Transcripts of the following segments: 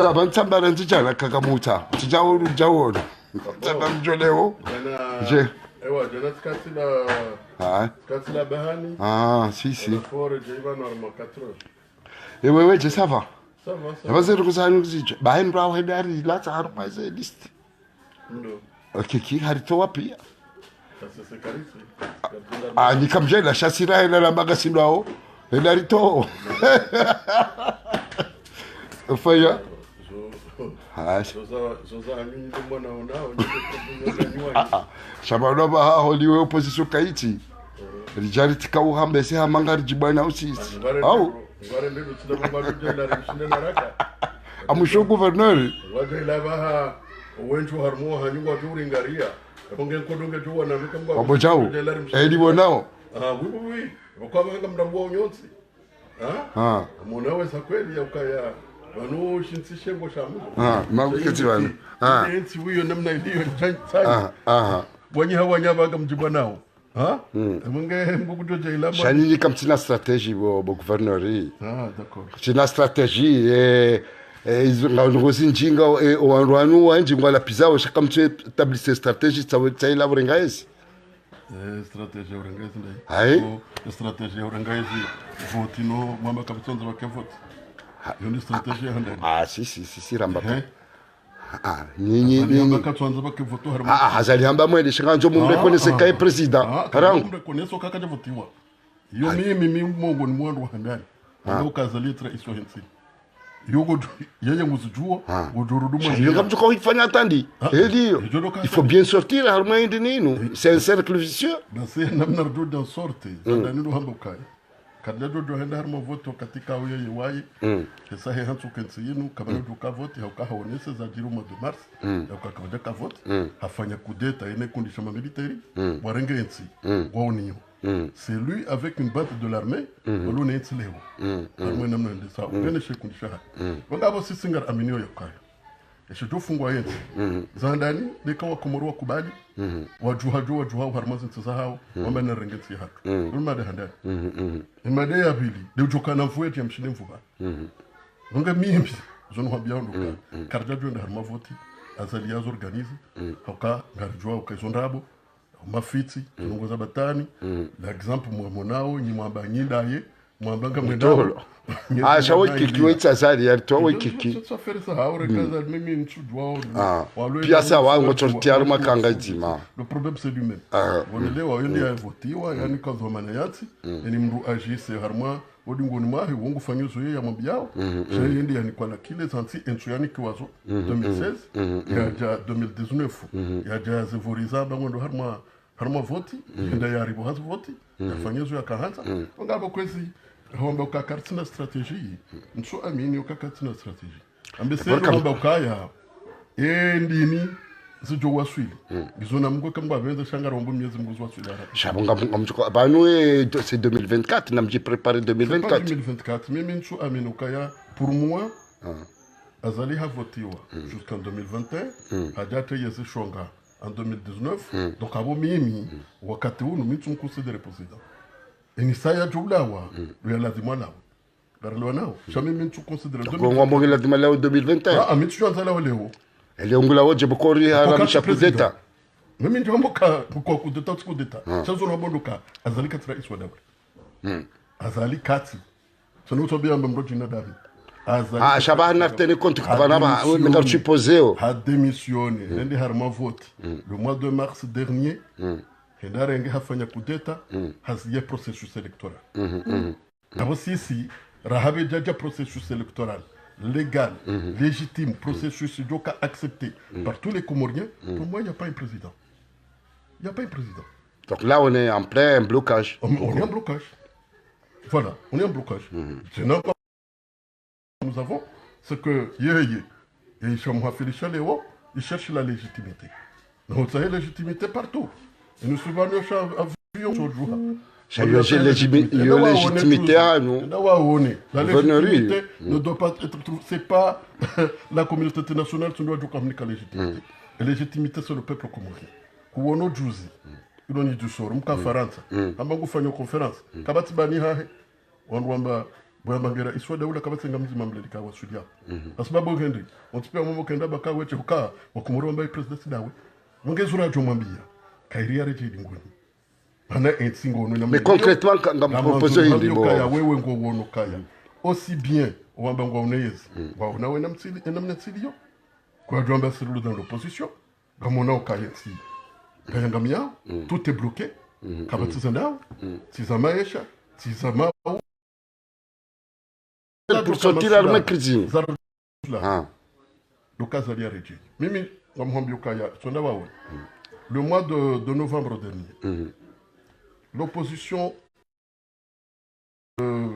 Abantsamba ranjijana kakamuta. Tijawo jawo. Tsamba mjoleo. Je. Ewa jana skatila. Skatila bahani. Si si. Fore jaiva normal 4 heures. Et ouais je ça va. Ça va. Ça va c'est que ça nous dit. Bahani bravo hedari la tsar pas c'est liste. Ndo. OK qui harito wapi? Ça c'est carissé. Ni kamje la chasira ila la magazine wao. Hedarito. Faya. Shabalova holiwe opposition kaiti. Rijali tikau hambe se hamangari jibana usisi. Au. Amusho gouverneur. Wadela wenchu harmo hanyuwa turingaria. Kongen kodonge juwa na mikamba. Obojao. Edi bonao. Oui. Wakabanga mdambo nyotsi. Munawe sakweli ya ukaya. Wanu shinsi ngo shamu. Maguketi bana. Enti wiyo namna iliyo tsani. Wanyi hawanya baga mjiba nao. Munge mbukudoja ilama. Shani comme tina stratégie bo gouverneur. D'accord. Tina stratégie ngauzi njinga wanwanu wanjinga la pizza shaka mtu établir stratégie tsaila burengaisi. Stratégie burengaisi ndai. Hai. Stratégie burengaisi votino mwamba kabitonza bakevote. Yoni stratégie handa. Si ramba. Nyinyi bakatwanza bakevoto harimo. Hazali hamba mwende shanganzo mu reconnaître kai président. Harangu reconnaître kakaje votiwa. Yo mimi mongo ni mwandu handani. Ndio kazali tra iso hensi. Yogo yeye muzujua uduruduma. Yoga mtuko kufanya tandi. Elio. Il faut bien sortir harimo indi ninu. C'est un cercle vicieux. Basi namna rudo sorte. Ndani ndo hamba kai. Kadla do henda harmo voto katika uye yewayi. Kesa he hantu kensi yinu kabana do ka vote hauka haonese za jiru mois de mars. Hauka kawaja ka vote. Hafanya kudeta ene condition militaire. Warenge ensi. Waoniyo. C'est lui avec une bande de l'armée. Olone ensi leho. Armwe namna ndesa. Pene she condition ha. Wangabo si singar aminio yakaya. Eshijo fungwa yensi. Zandani deka wa komoro kubali. Wajuha harmazi ntsa hao. Wamba na rengetsi hatu. Ulma de handani. Imade ya pili de ujokana mfueti ya mshine mfuba. Nonga mimi zonu habiando ka karja jonda harma voti azali yazo organize hauka ngarjwa ukazondabo mafiti zongoza batani l'exemple mwanao nyi mwamba nyindaye mwambanga mwendolo shawo kiki wetsa zali ya to kiki ça faire ça haure kaza mimi nsudwa pia ça wa ngotortiar makanga dzima le problème c'est lui même wonelewa yoni ya votiwa yani kazo manayati yani mru agisse harma odingo ni mahi wongo fanyozo ya mambiao c'est yindi yani kwa kile santi entuyani kiwazo 2016 ya 2019 ya ja zevoriza bango harma voti nda ya ribo hazo voti ya fanyozo ya kahanza ngabo kwezi homba ukakartina strategie nso amini ukakartina strategie ambese homba ukaya ndini zijo waswili bizona mko kamba benza shangara ombo miezi mguzo waswili shabonga mtuko banu c'est 2024 namji préparer 2024 mimi nso amini ukaya pour moi azali havotiwa jusqu'en 2021 hajate yezi shonga en 2019 donc abo mimi wakati huu mimi considérer président Enisaya julawa lazima lao darlo nao jamais mimi tu considérer donc ngombo lazima lao 2021 mimi tu anza lao leo ele ongula woje bokori hala mshapuzeta mimi ndio mboka kwa kudeta sasa unabondoka azali katra iswa dabre azali kati sono tobia mbombo jina david azali shabaha naftene compte kubanaba ngar supposeo a démissionné ndi harma vote le mois de mars dernier Hendarenge hafanya kudeta haziye processus électoral. Abo sisi rahabe jaja processus électoral légal, légitime, processus doka accepté par tous les Comoriens. Pour moi, il n'y a pas un président. Il n'y a pas un président. Donc là, on est en plein blocage. On est en blocage. Voilà, on est en blocage. C'est n'importe nous avons, c'est que et ils cherchent la légitimité. Donc, ça y est, légitimité partout. Et nous souvent nous avions toujours. La légitimité à nous. La légitimité ne doit pas être. C'est pas la communauté internationale qui doit communiquer la légitimité. La légitimité, c'est le peuple comorien. Kuono juzi. Iloni du soro. Mka Faransa. Ambangu fanyo conférence. Kabati bani hahe. Wanwamba bwamangera iswada ula kabatsenga mzima mlelika wa sudia asbabu Henry ontipia mamo kenda baka weche uka wakumuromba president dawe mungezura jomwambia kairia reje dingoni bana ensingo no mais concrètement quand me proposer il bon kaya wewe ngo wono kaya aussi bien wamba ngo oneyezi wa na wena mtsili enamna tsilio kwa jomba sirulu dans l'opposition gamona okaya tsi kaya ngamia tout est bloqué kabatsa ndao tizamaesha tizama pour sortir l'armée critique. Le mois de novembre dernier, l'opposition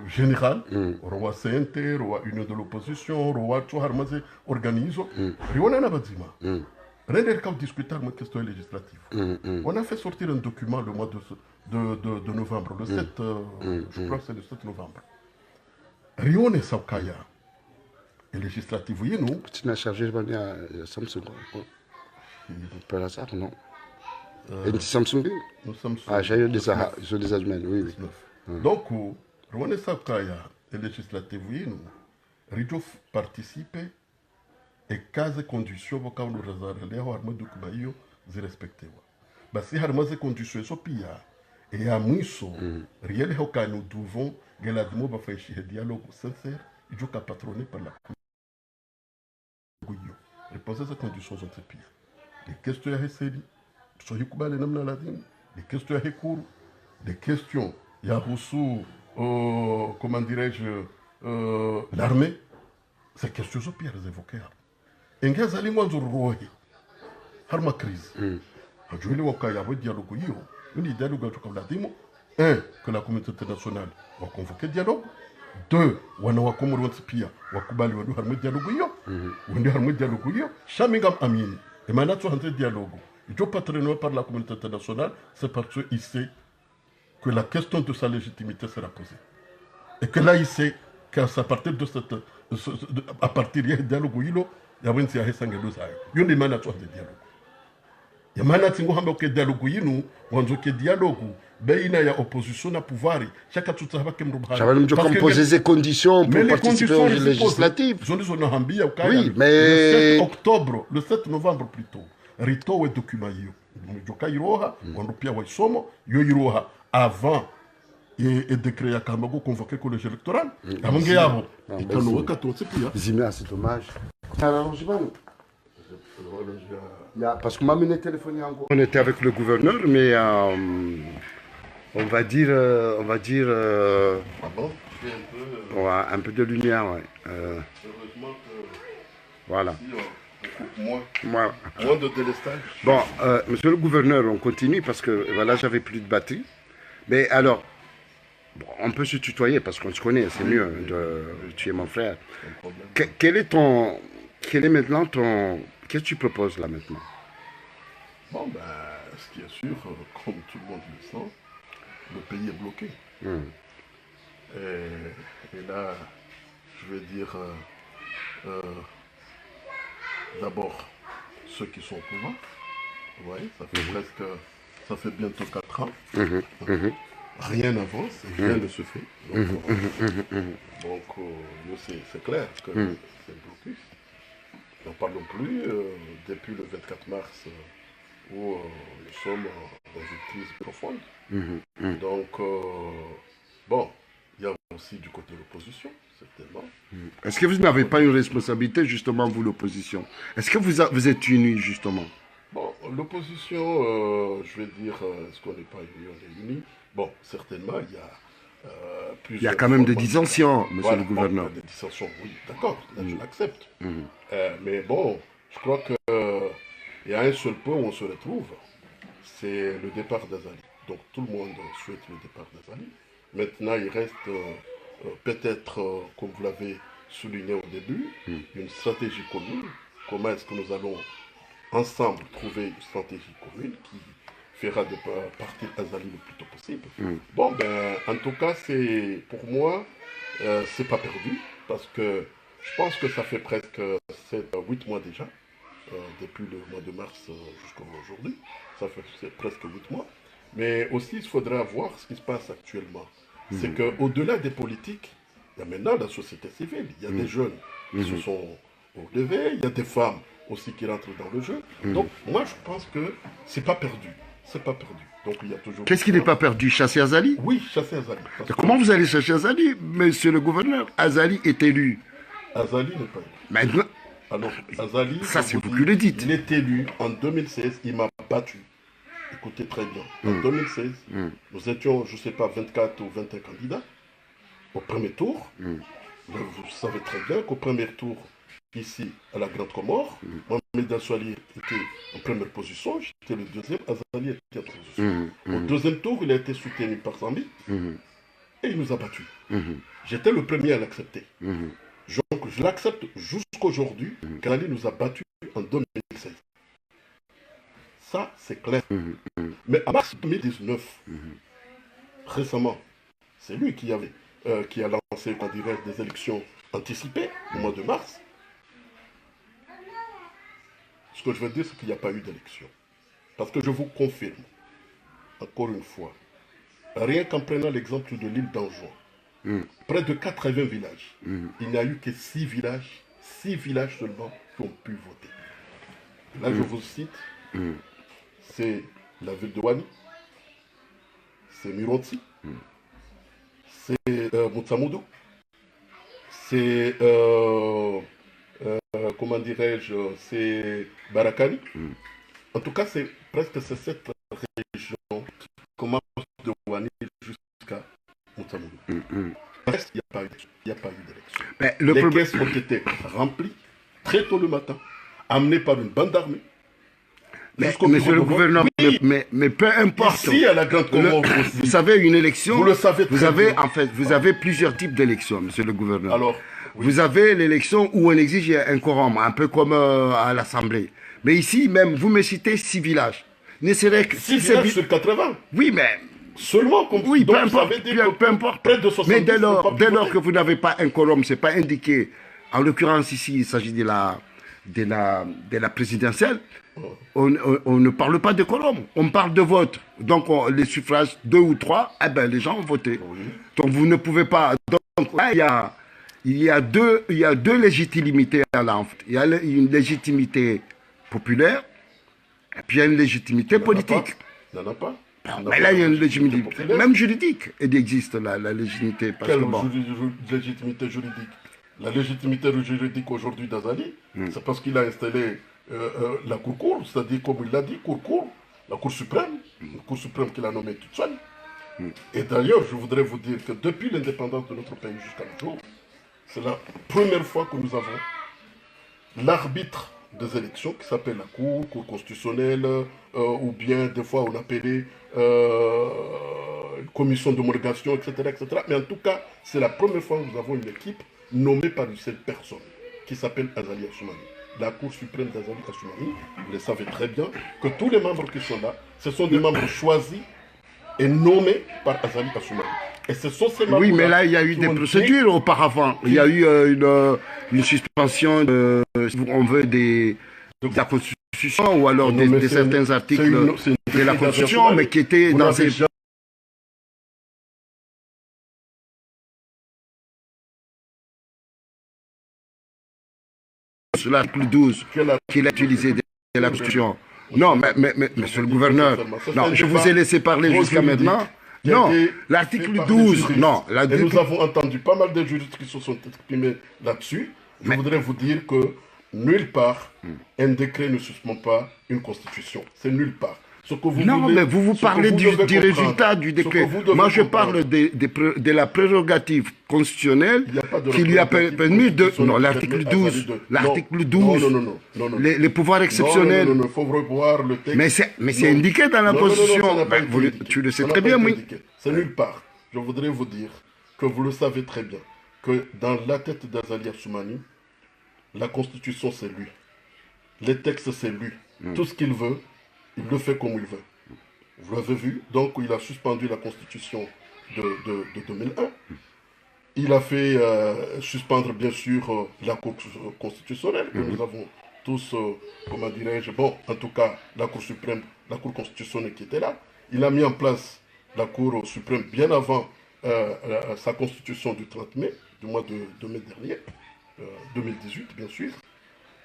générale, roi CNT, roi Union de l'opposition, roi Tchouharmazé, organise, Riona Nabadzima. Render quand discuter une question législative. On a fait sortir un document le mois de novembre, le 7, je crois que c'est le 7 novembre. Rione Saukaya, et législative, oui, nous. Tu n'as chargé de Samsung. Pas la ça, non. Et Samsung. Ah, j'ai eu des âgements, oui, oui. Donc, Rione Saukaya, et législative, oui, nous. Rijo participe et case conditions pour qu'on nous réserve les armes de Kubayo, c'est respecté. Bah, si harma ces conditions sont pires, et à Mousso, rien que nous devons. Geladimo va faire un dialogue sincère, il faut patronné par la Commission. Réponse à ces conditions sont très pires. Les questions à Hesseli, les questions à Hekour, les questions à Roussou, comment dirais-je, l'armée, ces questions sont pires évoquées. Et il y a des gens qui ont une crise. Je vais vous dire un dialogue. Une dialogue comme la démo. Un, que la communauté internationale va convoquer le dialogue. Deux, on va commencer à Wakubali va faire le dialogue. On va faire le dialogue. Chamingam Amini. Et maintenant, tu as un dialogue. Il faut patronné par la communauté internationale, c'est parce qu'il sait que la question de sa légitimité sera posée. Et que là, il sait qu'à partir de cette. À partir du dialogue, il y a un dialogue. Il y a un dialogue. Il y a un dialogue. Il dialogue. Baina ya opposition na pouvoir chaka tutaba kemrubha ça va nous composer des conditions pour participer aux législatives. Oui, mais le 7 octobre, le 7 novembre plutôt. Rito we document yo. Joka iroha, on pia wa somo, yo iroha avant et décret ya Kamago convoqué au collège électoral. Amange yabo. Itano wakato tsipia. Zimia c'est dommage. Parce qu'on m'a mené téléphoner encore. On était avec le gouverneur, mais on va dire un peu de lumière, ouais. Heureusement que voilà. Moins de délestage. Bon, monsieur le gouverneur, on continue parce que voilà, j'avais plus de batterie. Mais alors, bon, on peut se tutoyer parce qu'on se connaît, c'est mieux. Tu es mon frère. Quel est maintenant ton... Qu'est-ce que tu proposes là maintenant? Bon, ben, ce qui est sûr, comme tout le monde le sent, le pays est bloqué. Et là, je vais dire, d'abord, ceux qui sont au pouvoir. Ouais, ça fait bientôt 4 ans. Rien n'avance, rien ne se fait. Donc, c'est clair que c'est bloqué. N'en parlons plus depuis le 24 mars où nous sommes dans une crise profonde. Donc, bon, il y a aussi du côté de l'opposition, certainement. Est-ce que vous n'avez pas une responsabilité, justement, vous, l'opposition? Est-ce que vous êtes unis, justement? Bon, l'opposition, je vais dire, est-ce qu'on n'est pas unis? On est unis. Bon, certainement, il y a il y a quand même des dissensions, monsieur le gouverneur. Des dissensions, oui, d'accord, je l'accepte. Mais bon, je crois qu'il y a un seul point où on se retrouve, c'est le départ d'Azali. Donc tout le monde souhaite le départ d'Azali. Maintenant, il reste peut-être, comme vous l'avez souligné au début, une stratégie commune. Comment est-ce que nous allons ensemble trouver une stratégie commune qui fera de partir Azali le plus tôt possible. Bon, ben, en tout cas, pour moi, c'est pas perdu, parce que je pense que ça fait presque 8 mois déjà, depuis le mois de mars jusqu'à aujourd'hui, ça fait presque 8 mois. Mais aussi, il faudra voir ce qui se passe actuellement. C'est qu'au-delà des politiques, Il y a maintenant la société civile. Il y a des jeunes qui se sont relevés. Il y a des femmes aussi qui rentrent dans le jeu. Donc, moi, je pense que c'est pas perdu. C'est pas perdu. Donc, il y a toujours... Qu'est-ce qui n'est pas perdu? Chasser Azali? Oui, chasser Azali. Comment vous allez chercher Azali, monsieur le gouverneur? Azali est élu. Azali n'est pas élu. Maintenant, Alors, Azali, ça c'est vous qui le dites. il est élu en 2016, il m'a battu. Écoutez très bien. En 2016, nous étions, je ne sais pas, 24 ou 21 candidats au premier tour. Vous savez très bien qu'au premier tour, ici, à la Grande Comore, Mohamed Assouali était en première position, j'étais le deuxième, Azali était en troisième position. Au deuxième tour, il a été soutenu par Zambi et il nous a battus. J'étais le premier à l'accepter. Donc, je l'accepte jusqu'aujourd'hui, qu'Azali nous a battus en 2016. Ça, c'est clair. Mais en mars 2019, récemment, c'est lui qui a lancé, on dirait, des élections anticipées au mois de mars. Ce que je veux dire, c'est qu'il n'y a pas eu d'élection. Parce que je vous confirme, encore une fois, rien qu'en prenant l'exemple de l'île d'Anjouan, près de 80 villages, il n'y a eu que 6 villages seulement qui ont pu voter. Là, je vous cite, c'est la ville de Wani, c'est Mironti, c'est Moutsamoudou, c'est, comment dirais-je, c'est Barakani. En tout cas, c'est presque cette région qui commence de Wani jusqu'à Moutsamoudou. Le reste, il n'y a pas eu d'élection. Les caisses ont été remplies très tôt le matin, amenées par une bande armée. Monsieur le gouverneur, oui, mais peu importe. Ici, à la Grande Comore aussi. Vous savez, une élection, vous le savez très bien. En fait, vous avez plusieurs types d'élections, monsieur le gouverneur. Alors, oui. Vous avez l'élection où on exige un quorum, un peu comme à l'Assemblée. Mais ici, même, vous me citez 6 villages. Ne serait que 6 villages sur 80. Oui, mais... Seulement, comme oui, peu importe. Près de 70, mais dès lors que vous n'avez pas un quorum, ce n'est pas indiqué. En l'occurrence, ici, il s'agit de la présidentielle. On ne parle pas de quorum, on parle de vote. Donc, les suffrages, 2 ou 3, eh ben, les gens ont voté. Oui. Donc, vous ne pouvez pas... Donc, là, il y a deux légitimités là, en fait. Il y a une légitimité populaire et puis il y a une légitimité politique. Il n'y en a pas. Mais là, il y a une légitimité, même juridique, il existe la légitimité. Parce Quelle que, bon, légitimité juridique? La légitimité juridique aujourd'hui d'Azali, c'est parce qu'il a installé la Cour, c'est-à-dire, comme il l'a dit, la Cour suprême, la Cour suprême qu'il a nommée toute seule. Et d'ailleurs, je voudrais vous dire que depuis l'indépendance de notre pays jusqu'à nos jours, c'est la première fois que nous avons l'arbitre des élections qui s'appelle la Cour constitutionnelle, ou bien des fois on appelait commission d'homologation, etc., etc. Mais en tout cas, c'est la première fois que nous avons une équipe nommée par une seule personne qui s'appelle Azali Assoumani. La Cour suprême d'Azali Assoumani, vous le savez très bien, que tous les membres qui sont là, ce sont des membres choisis et nommés par Azali Assoumani. Et ce sont ces membres. Oui, mais là, il y a eu des procédures auparavant. Il y a eu une suspension, on veut, de la Constitution ou alors de certains articles de la Constitution, mais qui étaient dans ces... L'article 12 qu'il a utilisé de la Constitution. Non, mais monsieur le gouverneur, non, je vous ai laissé parler jusqu'à maintenant. Non, l'article 12, non. Et nous avons entendu pas mal de juristes qui se sont exprimés là-dessus. Je voudrais vous dire que nulle part, un décret ne suspend pas une constitution. C'est nulle part. Non, mais vous parlez du résultat du décret. Moi, je parle de la prérogative constitutionnelle qui lui a permis de... Non, l'article 12. L'article 12. Non. Les pouvoirs exceptionnels. Non, il faut revoir le texte. Mais c'est indiqué dans la Constitution. Tu le sais très bien, oui. C'est nulle part. Je voudrais vous dire que vous le savez très bien, que dans la tête d'Azali Assoumani, la Constitution, c'est lui. Les textes, c'est lui. Tout ce qu'il veut, il le fait comme il veut. Vous l'avez vu, donc il a suspendu la Constitution de 2001. Il a fait suspendre, bien sûr, la Cour constitutionnelle, que nous avons tous, comment dirais-je, bon, en tout cas, la Cour suprême, la Cour constitutionnelle qui était là. Il a mis en place la Cour suprême bien avant sa Constitution du 30 mai du mois de mai dernier, 2018 bien sûr.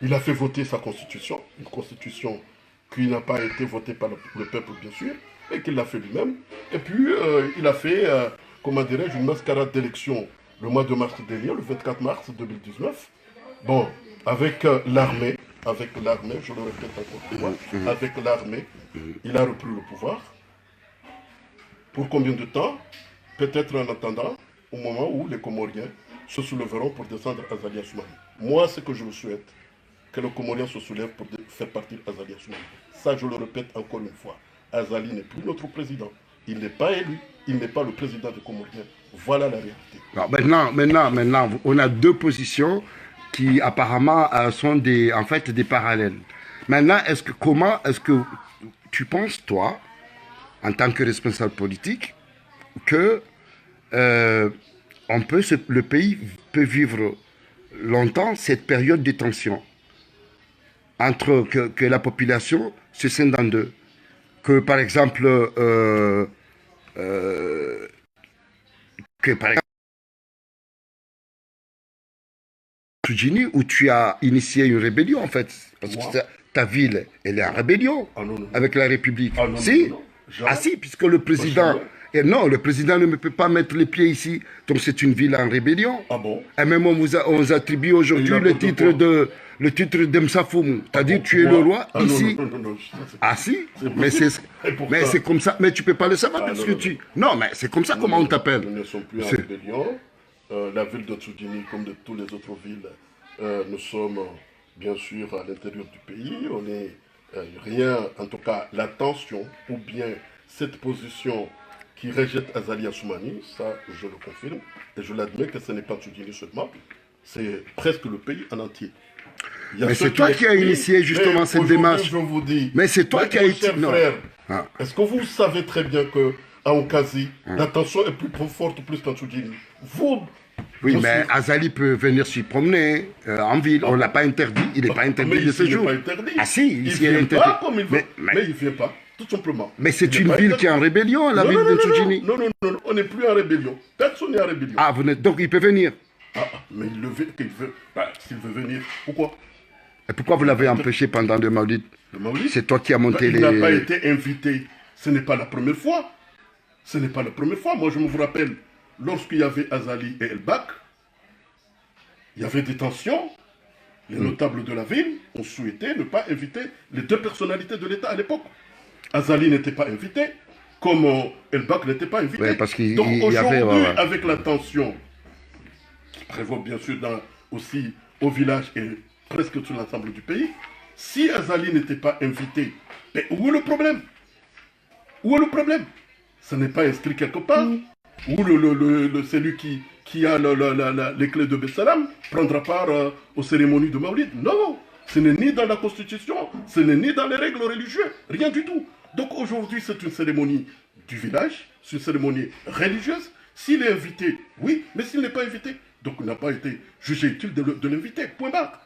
Il a fait voter sa constitution, une constitution qui n'a pas été votée par le peuple bien sûr, et qu'il l'a fait lui-même. Et puis il a fait, comment dirais-je, une mascarade d'élection le mois de mars dernier, le 24 mars 2019. Bon, avec l'armée, je le répète encore une fois, avec l'armée, il a repris le pouvoir. Pour combien de temps? Peut-être en attendant, au moment où les Comoriens se soulèveront pour descendre Azali Assoumani. Moi, ce que je vous souhaite, que le Comorien se soulève pour faire partir Azali Assoumani. Ça, je le répète encore une fois. Azali n'est plus notre président. Il n'est pas élu. Il n'est pas le président des Comoriens. Voilà la réalité. Alors maintenant, on a deux positions qui apparemment sont en fait des parallèles. Maintenant, comment est-ce que tu penses, toi, en tant que responsable politique, que le pays peut vivre longtemps cette période de tension entre que la population se scinde en deux, que par exemple Soudjini, où tu as initié une rébellion en fait, parce que ta ville, elle est en rébellion avec la République. Si, puisque le président, le président ne peut pas mettre les pieds ici, donc c'est une ville en rébellion. Ah bon? Et même on vous attribue aujourd'hui le titre d'Emsafoum, c'est-à-dire tu es le roi ici. Mais c'est comme ça, mais tu peux pas le savoir parce que tu. Non, mais c'est comme ça comment on t'appelle. Nous ne sommes plus en rébellion. La ville de Soudjini, comme de toutes les autres villes, nous sommes bien sûr à l'intérieur du pays. On n'est rien, en tout cas la tension ou bien cette position qui rejette Azali Assoumani, ça je le confirme et je l'admets que ce n'est pas Soudjini seulement, c'est presque le pays en entier. Mais c'est toi qui as initié justement cette démarche. Je vous dis, mais c'est toi qui as initié. Est-ce que vous savez très bien que à Onkazi, la tension est plus forte plus qu'en Soudjini? Oui, mais Azali peut venir s'y promener en ville. On ne l'a pas interdit. Il n'est pas interdit de séjour. Ah si, ici il ne vient pas comme il veut. Mais il ne vient pas, tout simplement. Mais c'est une ville qui est en rébellion, la ville de Soudjini. Non, on n'est plus en rébellion. Personne n'est en rébellion. Ah, donc il peut venir. Mais il le veut, s'il veut venir, pourquoi? Et pourquoi vous l'avez empêché pendant le Maulid? C'est toi qui as monté les... Il n'a pas été invité. Ce n'est pas la première fois. Ce n'est pas la première fois. Moi, je me rappelle, lorsqu'il y avait Azali et Elbak, il y avait des tensions. Les notables de la ville ont souhaité ne pas inviter les deux personnalités de l'État à l'époque. Azali n'était pas invité, comme Elbak n'était pas invité. Ouais, parce qu'il Donc aujourd'hui, avait... avec la tension qui prévaut bien sûr aussi au village et presque sur l'ensemble du pays, si Azali n'était pas invité, mais où est le problème? Où est le problème? Ce n'est pas inscrit quelque part. Où celui qui a les clés de Bessalam prendra part aux cérémonies de Maulid. Non, ce n'est ni dans la Constitution, ce n'est ni dans les règles religieuses, rien du tout. Donc aujourd'hui, c'est une cérémonie du village, c'est une cérémonie religieuse. S'il est invité, oui, mais s'il n'est pas invité, donc il n'a pas été jugé utile de l'inviter, point barre.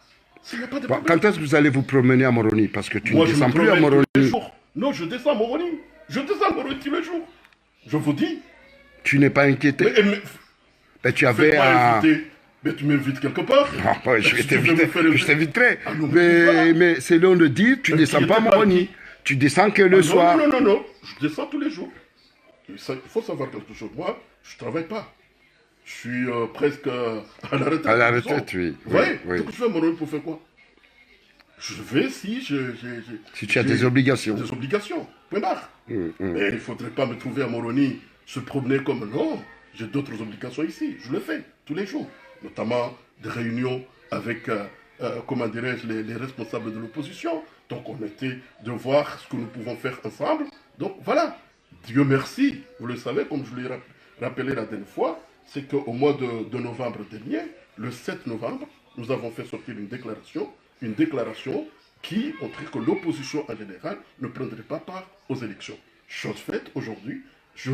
Quand est-ce que vous allez vous promener à Moroni? Parce que tu ne descends plus à Moroni. Non, je descends à Moroni. Je descends à Moroni tous les jours. Je vous dis. Tu n'es pas inquiété? Mais tu avais mais tu m'invites quelque part. Je t'inviterai. Mais selon le dire, tu ne descends pas à Moroni. Tu descends que le soir. Non. Je descends tous les jours. Il faut savoir quelque chose. Moi, je ne travaille pas. Je suis presque à la retraite. À la retraite, oui. Donc je vais à Moroni pour faire quoi? Je vais si tu as des obligations. Des obligations, point barre. Mais il ne faudrait pas me trouver à Moroni, se promener comme non. J'ai d'autres obligations ici. Je le fais tous les jours. Notamment des réunions avec, comment dirais-je, les responsables de l'opposition. Donc on était de voir ce que nous pouvons faire ensemble. Donc voilà. Dieu merci. Vous le savez, comme je l'ai rappelé la dernière fois, c'est qu'au mois de novembre dernier, le 7 novembre, nous avons fait sortir une déclaration qui montrait que l'opposition en général ne prendrait pas part aux élections. Chose faite, aujourd'hui, je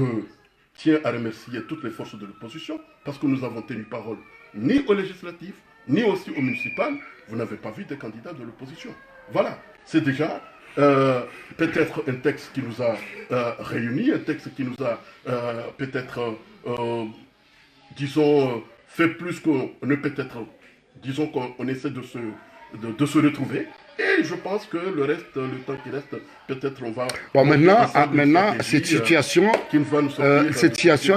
tiens à remercier toutes les forces de l'opposition parce que nous avons tenu parole ni aux législatives, ni aussi aux municipales. Vous n'avez pas vu des candidats de l'opposition. Voilà, c'est déjà peut-être un texte qui nous a réunis, un texte qui nous a peut-être, disons, fait plus qu'on ne peut-être, disons qu'on essaie de se retrouver. Et je pense que le reste, le temps qui reste, peut-être on va... Bon, maintenant cette situation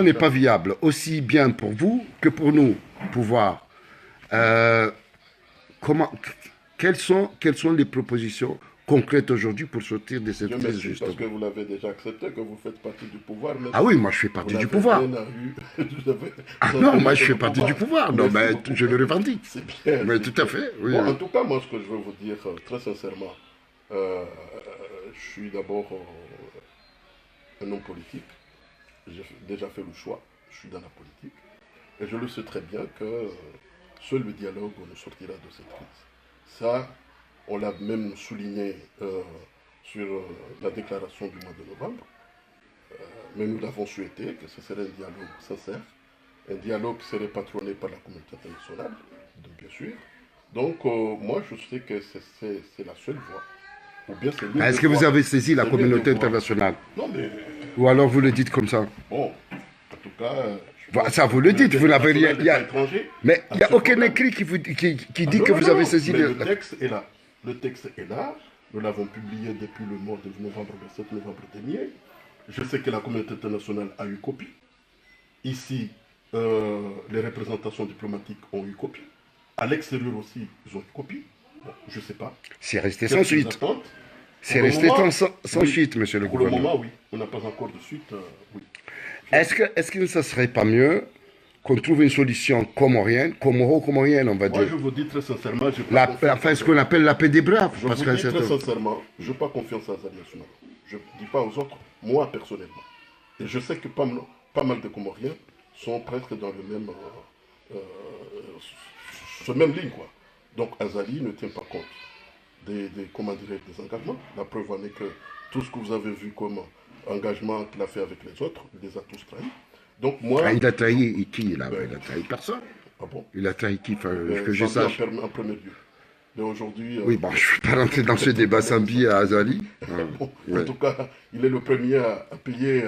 n'est pas viable, aussi bien pour vous que pour nous, pouvoir. Quelles sont les propositions concrètes aujourd'hui pour sortir de cette crise, justement? Parce que vous l'avez déjà accepté, que vous faites partie du pouvoir. Ah oui, moi je fais partie du pouvoir. Non, moi je fais partie du pouvoir. Non, mais je le revendique. C'est bien. Mais tout à fait, oui. Bon, en tout cas, moi ce que je veux vous dire, très sincèrement, je suis d'abord un homme politique. J'ai déjà fait le choix, je suis dans la politique. Et je le sais très bien que seul le dialogue nous sortira de cette crise. Ça, on l'a même souligné sur la déclaration du mois de novembre. Mais nous l'avons souhaité, que ce serait un dialogue sincère, un dialogue qui serait patronné par la communauté internationale, bien sûr. Donc, moi, je sais que c'est la seule voie. Ou bien c'est Est-ce que vous avez saisi la communauté internationale? Non, mais... Ou alors vous le dites comme ça? Bon, en tout cas... ça, vous le dites, vous n'avez rien... Mais il n'y a aucun écrit qui dit que vous avez saisi... Le texte est là. Le texte est là. Nous l'avons publié depuis le mois de novembre, le 7 novembre dernier. Je sais que la communauté internationale a eu copie. Ici, les représentations diplomatiques ont eu copie. À l'extérieur aussi, ils ont eu copie. Bon, je ne sais pas. C'est resté sans suite. C'est resté sans suite, monsieur le gouverneur. Pour le moment, oui. On n'a pas encore de suite. Oui. Est-ce que ça ne serait pas mieux qu'on trouve une solution comorienne, comorienne, on va dire? Moi, je vous dis très sincèrement... Enfin, ce qu'on appelle la paix des braves. Je vous dis très sincèrement, je n'ai pas confiance à Azali Assoumani. Je ne dis pas aux autres, moi personnellement. Et je sais que pas mal de Comoriens sont presque dans le même... sur même ligne, quoi. Donc Azali ne tient pas compte des engagements. La preuve en est que tout ce que vous avez vu comme engagement qu'il a fait avec les autres, il les a tous trahis. Donc moi... il a trahi qui? Il a trahi personne. Ah bon? Il a trahi qui? Que je sache. En premier lieu. Mais aujourd'hui... oui, bon, je ne vais pas rentrer dans ce débat Sambi à Azali. Bon, en tout cas, il est le premier à payer...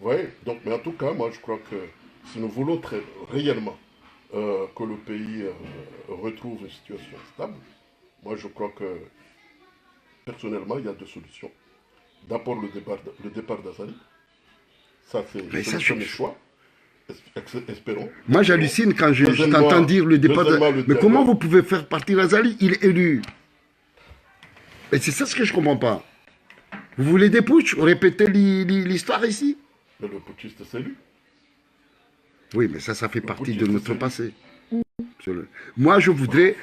ouais. Donc, mais en tout cas, moi je crois que si nous voulons réellement que le pays retrouve une situation stable, moi je crois que personnellement il y a deux solutions. D'abord le départ d'Azali. Ça c'est le premier choix. Espérons. Moi j'hallucine quand je t'entends dire le départ de... Mais comment vous pouvez faire partir Azali? Il est élu. Et c'est ça ce que je ne comprends pas. Vous voulez des putsch? Répétez l'histoire ici? Mais le putschiste c'est lui. Oui, mais ça fait partie de notre passé. Moi je voudrais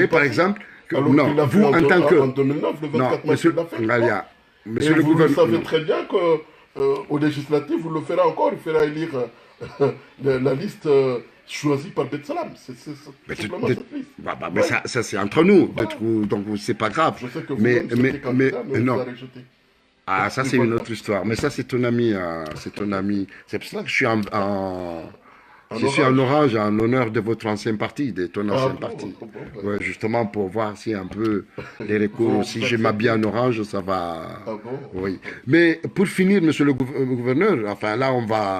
par exemple... non, vous en tant que... En 2009, le 24 mars, il l'a fait. Monsieur le gouverneur, vous savez gouverneur... très bien qu'au législatif, vous le ferez encore, il fera élire la liste choisie par Betsalam. C'est simplement cette liste. Mais ça c'est entre nous, donc c'est pas grave. Je sais que vous non. vous avez rejeté. Ah, ça c'est une autre histoire. Mais ça c'est ton ami. C'est ton ami. C'est pour ça que je suis en orange en l'honneur de votre ancien parti, de ton ancien parti. Ouais, justement pour voir si un peu les recours, si je m'habille en orange, ça va... Oui. Mais pour finir, monsieur le gouverneur, enfin là on va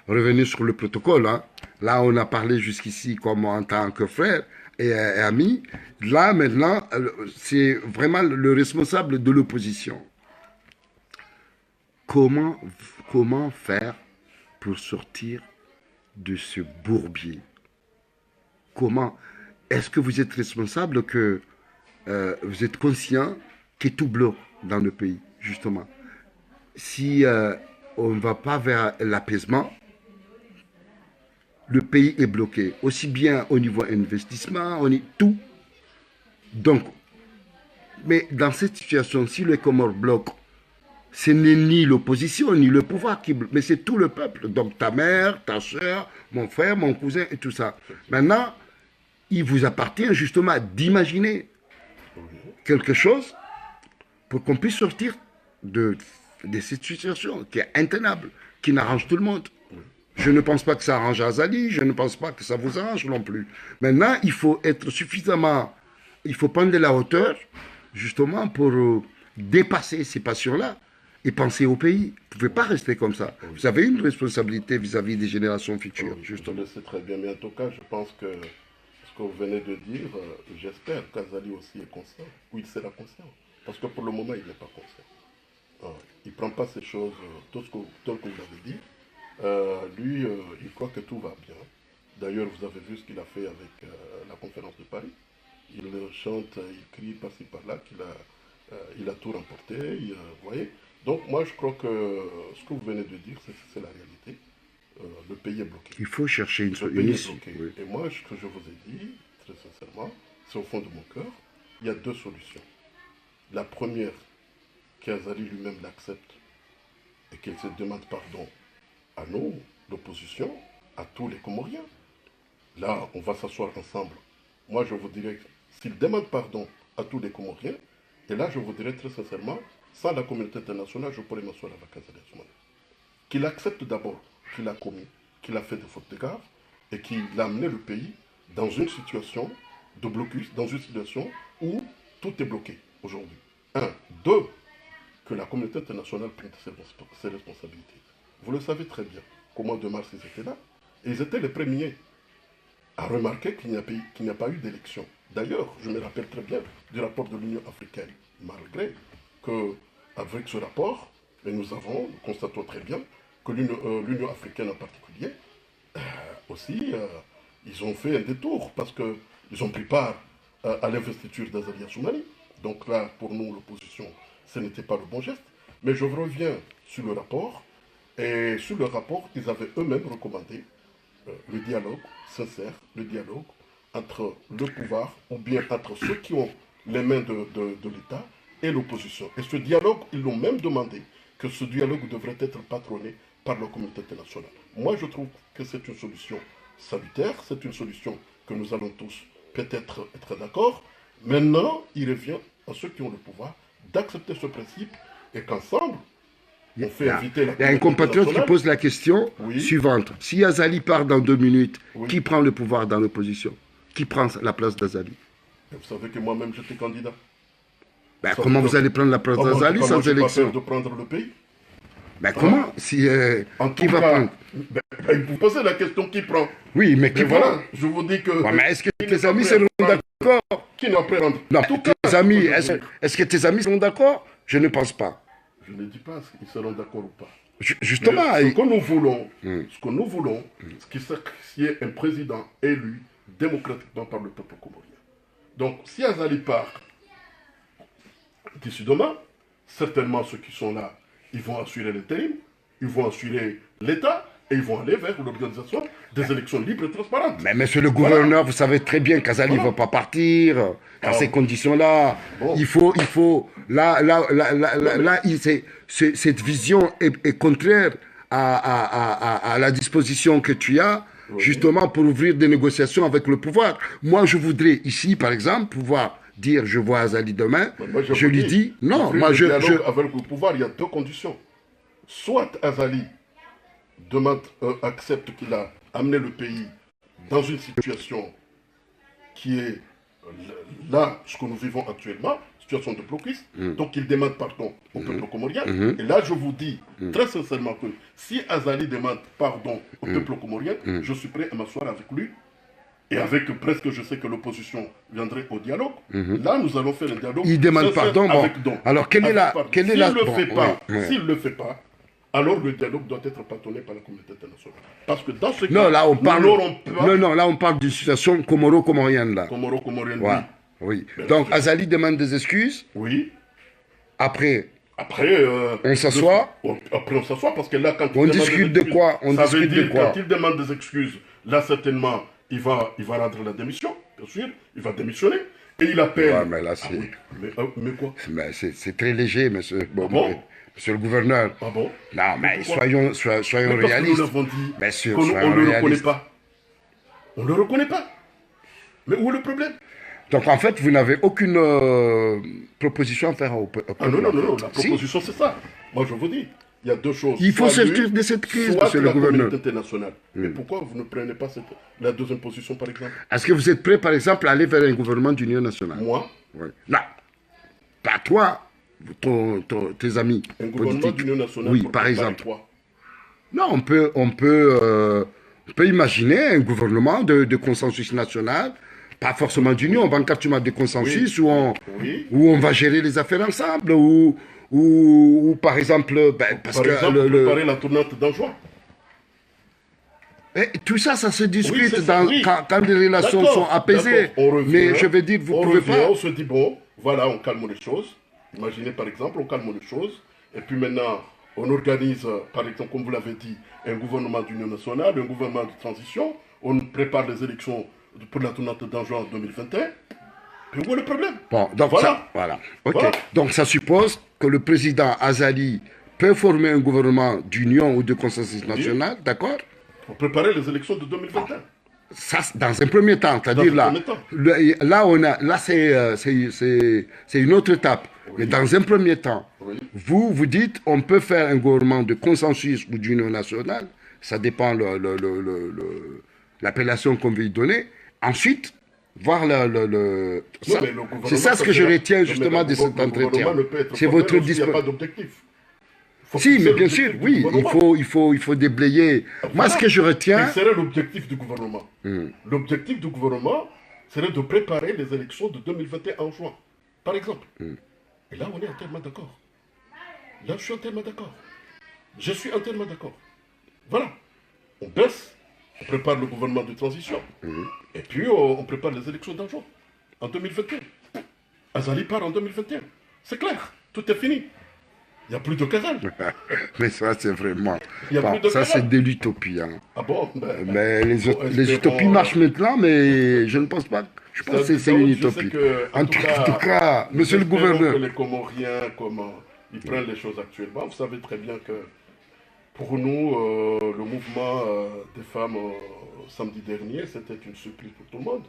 revenir sur le protocole. Hein. Là on a parlé jusqu'ici comme en tant que frère et ami. Là maintenant, c'est vraiment le responsable de l'opposition. Comment faire pour sortir de ce bourbier? Comment? Est-ce que vous êtes responsable, que vous êtes conscient que tout bloque dans le pays, justement? Si on ne va pas vers l'apaisement, le pays est bloqué, aussi bien au niveau investissement, on est tout. Donc, mais dans cette situation, si le Comores bloque, ce n'est ni l'opposition, ni le pouvoir qui bloque, mais c'est tout le peuple. Donc ta mère, ta soeur, mon frère, mon cousin et tout ça. Maintenant, il vous appartient justement d'imaginer quelque chose pour qu'on puisse sortir de cette situation qui est intenable, qui n'arrange tout le monde. Je ne pense pas que ça arrange Azali, je ne pense pas que ça vous arrange non plus. Maintenant, il faut être suffisamment... Il faut prendre de la hauteur, justement, pour dépasser ces passions-là et penser au pays. Vous ne pouvez pas rester comme ça. Vous avez une responsabilité vis-à-vis des générations futures, justement. Je le sais très bien, mais en tout cas, je pense que ce que vous venez de dire, j'espère qu'Azali aussi est conscient, ou il sera conscient. Parce que pour le moment, il n'est pas conscient. Il ne prend pas ces choses tel que vous l'avez dit. Lui, il croit que tout va bien. D'ailleurs, vous avez vu ce qu'il a fait avec la conférence de Paris. Il chante, il crie par-ci par-là il a tout remporté. Vous voyez. Donc moi, je crois que ce que vous venez de dire, c'est la réalité. Le pays est bloqué. Il faut chercher une solution. Oui. Et moi, ce que je vous ai dit, très sincèrement, c'est au fond de mon cœur, il y a deux solutions. La première, qu'Azali lui-même l'accepte et qu'il se demande pardon à nous, l'opposition, à tous les Comoriens. Là, on va s'asseoir ensemble. Moi, je vous dirais, s'il demande pardon à tous les Comoriens, et là, je vous dirais très sincèrement, sans la communauté internationale, je pourrais m'asseoir avec Azali Assoumani. Qu'il accepte d'abord qu'il a commis, qu'il a fait des fautes de garde, et qu'il a amené le pays dans une situation de blocus, dans une situation où tout est bloqué aujourd'hui. Un. Deux, que la communauté internationale prenne ses responsabilités. Vous le savez très bien qu'au mois de mars, ils étaient là. Et ils étaient les premiers à remarquer qu'il n'y a pas eu d'élection. D'ailleurs, je me rappelle très bien du rapport de l'Union africaine, malgré que, avec ce rapport, nous constatons très bien que l'Union africaine en particulier, aussi, ils ont fait un détour parce qu'ils ont pris part à l'investiture d'Azali Assoumani. Donc là, pour nous, l'opposition, ce n'était pas le bon geste. Mais je reviens sur le rapport. Et sur le rapport, ils avaient eux-mêmes recommandé le dialogue sincère, le dialogue entre le pouvoir, ou bien entre ceux qui ont les mains de l'État et l'opposition. Et ce dialogue, ils l'ont même demandé que ce dialogue devrait être patronné par la communauté internationale. Moi, je trouve que c'est une solution salutaire, c'est une solution que nous allons tous peut-être être d'accord. Maintenant, il revient à ceux qui ont le pouvoir d'accepter ce principe et qu'ensemble, on fait inviter la communauté internationale. Il y a un compatriote qui pose la question suivante. Si Azali part dans 2 minutes, qui prend le pouvoir dans l'opposition? Qui prend la place d'Azali? Vous savez que moi-même, j'étais candidat. Ben, comment vous allez prendre la place d'Azali sans élection? De prendre le pays. Ben, comment si, qui va prendre? Vous posez la question qui prend. Oui, mais qui voilà, prend? je vous dis que... Ouais, mais est-ce que tes amis seront d'accord? Qui n'a pas prendre? Non, tes amis, est-ce que tes amis seront d'accord? Je ne pense pas. Je ne dis pas s'ils seront d'accord ou pas. Justement. Mais ce que nous voulons, c'est qu'il y ait un président élu démocratiquement par le peuple comorien. Donc, si Azali part d'ici demain, certainement ceux qui sont là, ils vont assurer l'intérim, ils vont assurer l'État, et ils vont aller vers l'organisation des élections libres et transparentes. Mais monsieur le gouverneur, vous savez très bien qu'Azali ne va pas partir dans ces conditions-là. Bon. Il faut cette vision est contraire à la disposition que tu as, justement pour ouvrir des négociations avec le pouvoir. Moi, je voudrais ici, par exemple, pouvoir dire je vois Azali demain, je lui dis non. Moi, avec le pouvoir, il y a deux conditions. Soit Azali accepte qu'il a amené le pays dans une situation qui est là, ce que nous vivons actuellement, situation de blocus, donc il demande pardon au peuple comorien. Et là, je vous dis très sincèrement que si Azali demande pardon au peuple comorien, je suis prêt à m'asseoir avec lui. Et avec presque, je sais que l'opposition viendrait au dialogue. Là, nous allons faire un dialogue. Il demande pardon. Avec don. Alors, quelle est la... S'il ne le fait pas, alors le dialogue doit être patronné par la communauté internationale. Parce que dans ce cas, là, on parle... là, on parle d'une situation comoro-comorienne, là. Comoro-comorienne, oui. Donc, Azali demande des excuses. Oui. Après, on s'assoit. Après, on s'assoit, parce que là, quand on discute de quoi? Ça veut dire, quand il demande des excuses, là, certainement, il va rendre la démission, bien sûr. Il va démissionner. Et il appelle... Ouais, mais là, c'est... mais quoi? C'est très léger, monsieur. Monsieur le gouverneur. Ah bon? Non, mais soyons réalistes. Nous l'avons dit, monsieur, on ne le reconnaît pas. On ne le reconnaît pas. Mais où est le problème? Donc en fait, vous n'avez aucune proposition à faire au peuple. Non, la proposition c'est ça. Moi je vous dis, il y a deux choses. Il faut sortir de cette crise, monsieur le gouverneur. Soit la communauté internationale. Mais pourquoi vous ne prenez pas la deuxième position par exemple? Est-ce que vous êtes prêt par exemple à aller vers un gouvernement d'union nationale? Moi? Oui. Non. Pas toi. tes amis Un gouvernement politiques. d'union nationale, Oui, pour par préparer exemple. quoi? Non, on peut imaginer un gouvernement de consensus national, pas forcément d'union, 24 mois de consensus Oui, oui. où on va gérer les affaires ensemble, ou par exemple, ben, parce Par que exemple, préparer la tournante d'Anjouan. tout ça, ça se Oui, discute c'est ça, oui. quand les relations sont apaisées. D'accord, on revient, Mais je veux dire, vous on pouvez revient, pas. on se dit, bon, voilà, on calme les choses. Imaginez par exemple, on calme les choses, et puis maintenant, on organise, par exemple, comme vous l'avez dit, un gouvernement d'union nationale, un gouvernement de transition, on prépare les élections pour la tournante d'Anjouan en 2021. Et où est le problème? Bon, donc Voilà. ça, voilà. Ok. Voilà. Donc ça suppose que le président Azali peut former un gouvernement d'union ou de consensus national, d'accord? Pour préparer les élections de 2021. Ça, dans un premier temps, c'est-à-dire Dans un là, premier temps. là c'est une autre étape. Oui. Mais dans un premier temps, Oui. vous dites, on peut faire un gouvernement de consensus ou d'union nationale, ça dépend l'appellation qu'on veut y donner. Ensuite, voir Non, mais le gouvernement, c'est ça ce que je retiens justement de cet entretien. C'est votre Il n'y a discours. pas d'objectif. Faut Si, fixer mais bien sûr, l'objectif du oui, gouvernement. il faut déblayer. Moi, Voilà. ce que je retiens, Quel serait l'objectif du gouvernement? L'objectif du gouvernement serait de préparer les élections de 2021 en juin, par exemple. Et là, on est entièrement d'accord. Là, je suis entièrement d'accord. Je suis entièrement d'accord. Voilà. On baisse, on prépare le gouvernement de transition. Et puis, on prépare les élections d'en juin, en 2021. Azali part en 2021. C'est clair, tout est fini. Il n'y a plus de querelle. mais ça, c'est vraiment. Il y a Bon, plus de ça, querelle. c'est de l'utopie. Hein. Ah bon? Mais les espérons, utopies marchent maintenant, mais je ne pense pas. Je pense que c'est une utopie. En tout cas, monsieur le gouverneur. Que les Comoriens, comment ils prennent les choses actuellement, vous savez très bien que pour nous, le mouvement des femmes samedi dernier, c'était une surprise pour tout le monde.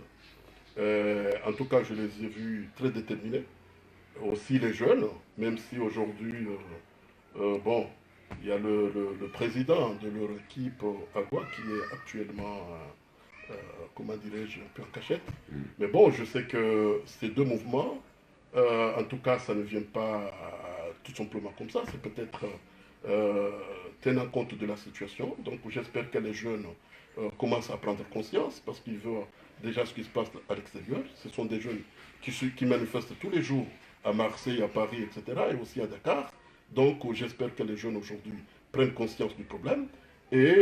En tout cas, je les ai vus très déterminés. Aussi les jeunes, même si aujourd'hui, bon, il y a le président de leur équipe, Agua, qui est actuellement, comment dirais-je, un peu en cachette. Mais bon, je sais que ces deux mouvements, en tout cas, ça ne vient pas tout simplement comme ça, c'est peut-être tenant compte de la situation. Donc j'espère que les jeunes commencent à prendre conscience, parce qu'ils voient déjà ce qui se passe à l'extérieur. Ce sont des jeunes qui manifestent tous les jours à Marseille, à Paris, etc., et aussi à Dakar. Donc j'espère que les jeunes aujourd'hui prennent conscience du problème, et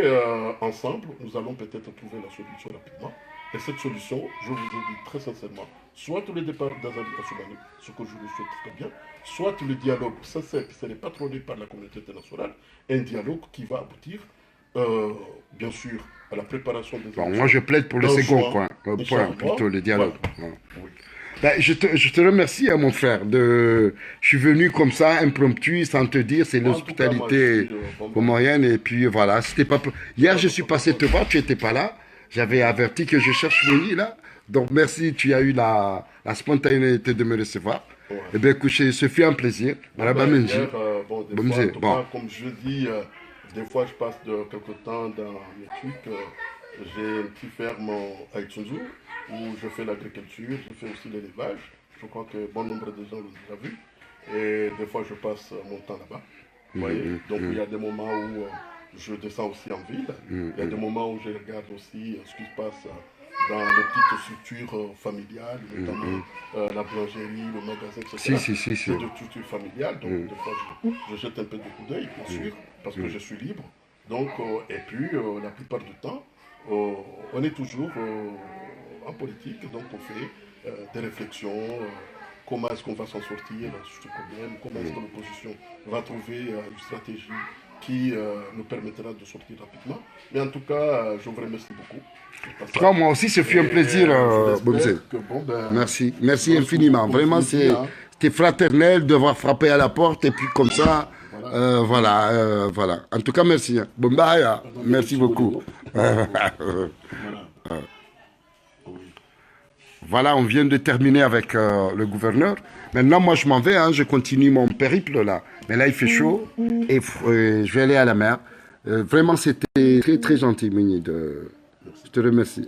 ensemble, nous allons peut-être trouver la solution rapidement. Et cette solution, je vous ai dit très sincèrement, soit le départ d'Azali Assoumani, ce que je le souhaite très bien, soit le dialogue sincère qui serait patronné par la communauté internationale, un dialogue qui va aboutir, bien sûr, à la préparation des élections. Bon, moi, je plaide pour le second point, plutôt le dialogue. Voilà. Oui. Ben, je te remercie, hein, mon frère. Je suis venu comme ça, impromptu, sans te dire, c'est l'hospitalité comorienne. Et puis voilà, c'était pas. Hier, je suis passé te voir, tu n'étais pas là. J'avais averti que je cherche Mouni, là. Donc merci, tu as eu la spontanéité de me recevoir. Ouais. Eh bien, écoute, ce fut un plaisir. Hier, des fois, en tout cas, comme je dis, des fois, je passe de quelque temps dans mes trucs. J'ai une petite ferme à Itsunzu où je fais l'agriculture, je fais aussi l'élevage. Je crois que bon nombre de gens l'ont déjà vu. Et des fois, je passe mon temps là-bas. Vous voyez? Donc, il y a des moments où je descends aussi en ville. Il y a des moments où je regarde aussi ce qui se passe dans les petites structures familiales, notamment la boulangerie, le magasin, etc. C'est de structures familiales. Donc, des fois, je jette un peu de coup d'œil, bien sûr, parce que je suis libre. Donc, et puis, la plupart du temps, on est toujours en politique, donc on fait des réflexions, comment est-ce qu'on va s'en sortir sur ce problème, comment est-ce que l'opposition va trouver une stratégie qui nous permettra de sortir rapidement. Mais en tout cas, je vous remercie beaucoup. Moi aussi, ce fut un plaisir, Bomzé. Merci, merci infiniment. Vraiment, c'était fraternel de voir frapper à la porte et puis comme ça. Voilà. En tout cas, merci. Bombaya, merci beaucoup. Voilà, on vient de terminer avec le gouverneur. Maintenant, moi, je m'en vais, hein, je continue mon périple là. Mais là, il fait chaud et je vais aller à la mer. Vraiment, c'était très, très gentil, Mini. Je te remercie.